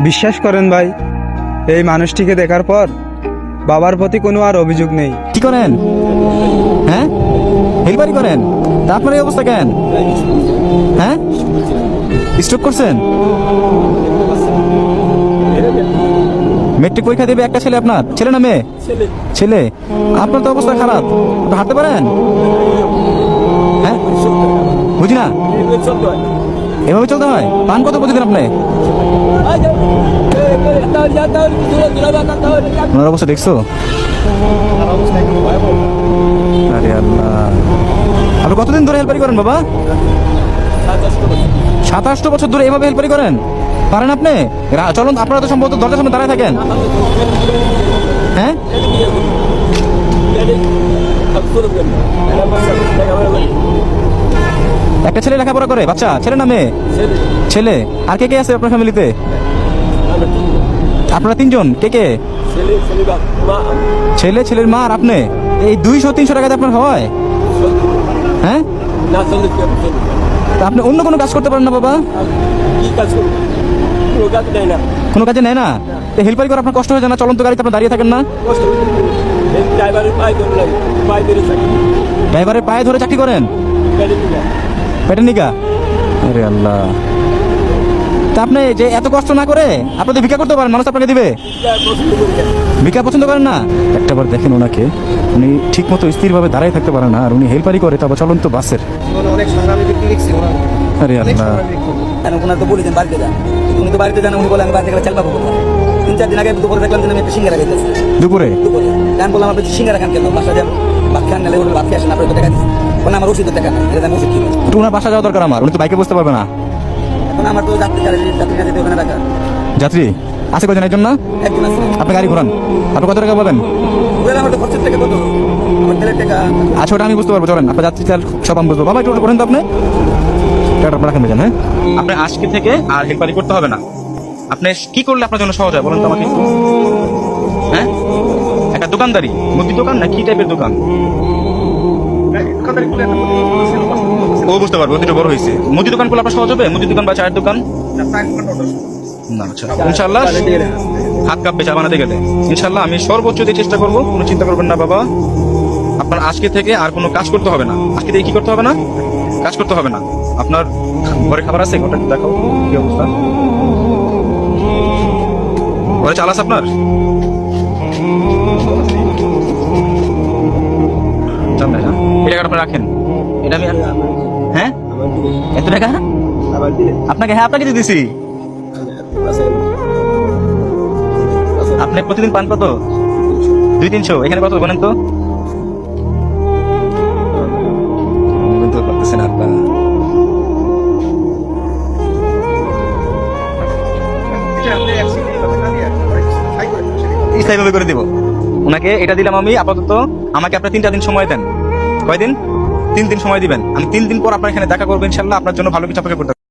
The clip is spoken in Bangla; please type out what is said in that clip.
বিশ্বাস করেন ভাই, এই মানুষটিকে দেখার পর বাবার প্রতি কোনো আর অভিযোগ নেই। কি করেন? হ্যাঁ, হেলপারি করেন? তা আপনার এই অবস্থা কেন? হ্যাঁ, স্ট্রোক করছেন? মেট্রিক পরীক্ষা দেবে একটা ছেলে, আপনার ছেলে না মেয়ে? ছেলে। আপনার তো অবস্থা খারাপ, আপনি হাঁটতে পারেন? হ্যাঁ, বুঝি না, এভাবে চলতে হয়? পান কত প্রতিদিন আপনি? ওনার অবস্থা দেখছো? আরে আল্লাহ, আপনি কতদিন ধরে হেল্পারি করেন বাবা? 27 বছর ধরে এভাবে হেল্পারি করেন? পারেন আপনি? চলুন, আপনারা তো সম্ভবত দরজার সামনে দাঁড়ায় থাকেন। হ্যাঁ, একটা ছেলে লেখাপড়া করে? বাচ্চা ছেলে না মেয়ে? ছেলে। আর কে কে আছে আপনার ফ্যামিলিতে? আপনারা তিনজন। কে কে? ছেলে, ছেলের মা আর আপনি। এই 200-300 টাকাতে আপনার হয়? হ্যাঁ, তা আপনি অন্য কোনো কাজ করতে পারেন না বাবা? কোনো কাজে নেয় না? হেল্পারি করে আপনার কষ্ট হয়ে যায় না? চলন্ত গাড়িতে আপনার দাঁড়িয়ে থাকেন না? ড্রাইভারের পায়ে ধরে চাকরি করেন? পেটের নিকা? আরে আল্লাহ, তা আপনি যে এত কষ্ট না করে আপনি তো ভিক্ষা করতে পারেন, মানুষ আপনাকে দিবে। ভিক্ষা পছন্দ করেন না? একটাবার দেখেন ওনাকে, উনি ঠিক মতো স্থিরভাবে দাঁড়াই থাকতে পারে না, আর উনি হেল্পারি করে, তারপর চলন্ত বাসের। আরে আল্লাহ, ওনার তো বলেছেন বাড়িতে যান, উনি তো বাড়িতে যান, উনি বলে আমি বাড়িতে গেলে চাল পাবো। 3-4 দিন আগে দুপুরে দেখলাম যে আমি একটা সিঙ্গারা খাইতেছি। দুপুরে? আমি বললাম আপনি সিঙ্গারা খান কেন? বাসা যান, ভাত খান, নাহলে ভাত খেয়ে আসেন, আপনার তো টাকা দিচ্ছি। ওখানে আমার ওষুধের টাকা না, এটা আমি ওষুধ কিনি। একটু ওনার বাসা যাওয়া দরকার আমার, উনি তো বাইকে বসতে পারবে না। এখন আমার তো যাত্রী কাছে ওখানে টাকা। যাত্রী আছে কজন? একজন না? একজন আছে। আপনি গাড়ি ঘোরান, আপনি কত টাকা পাবেন? আমার তো খরচের টাকা কত? আমার তেলের টাকা। আচ্ছা, ওটা আমি বুঝতে পারবো, চলেন আপনার যাত্রী চাল সব আমি বুঝবো। বাবা একটু ওটা করেন তো আপনি, টাকাটা আপনার রাখেন বেজান। হ্যাঁ, আপনি আজকে থেকে আর হেল্পারি করতে হবে না। আপনি কি করলে আপনার জন্য সহজ হয় বলেন তো আমাকে একটু? হ্যাঁ, একটা দোকানদারি, মুদি দোকান না কি টাইপের দোকান? ও বুঝতে পারবো, একটু বড় হয়েছে। মুদি দোকান করলে আপনার সহজ হবে? মুদি দোকান বা চায়ের দোকান? না, আচ্ছা, ইনশাল্লাহ হাত কাঁপবে চা বানাতে গেলে। ইনশাল্লাহ আমি সর্বোচ্চ দিয়ে চেষ্টা করবো, কোনো চিন্তা করবেন না বাবা। আপনার আজকে থেকে আর কোনো কাজ করতে হবে না। আজকে থেকে কি করতে হবে না? কাজ করতে হবে না। আপনার ঘরে খাবার আছে? ওটা দেখাও, কি অবস্থা? ঘরে চাল আছে আপনার? চাল নাই না? এই টাকাটা আপনি রাখেন, এটা আমি। হ্যাঁ, এত টাকা আপনাকে? হ্যাঁ, আপনাকে দিতেছি। আপনি প্রতিদিন পান কত? 200-300। এখানে কত বলেন তো? করতেছেন আপনার। স্থায়ীভাবে করে দিব ওনাকে, এটা দিলাম আমি আপাতত। আমাকে আপনি 3টা দিন সময় দেন। কয়দিন? 3 দিন সময় দিবেন। আমি 3 দিন পর আপনার এখানে দেখা করবো ইনশাল্লাহ, আপনার জন্য ভালো কিছু অপেক্ষা করতে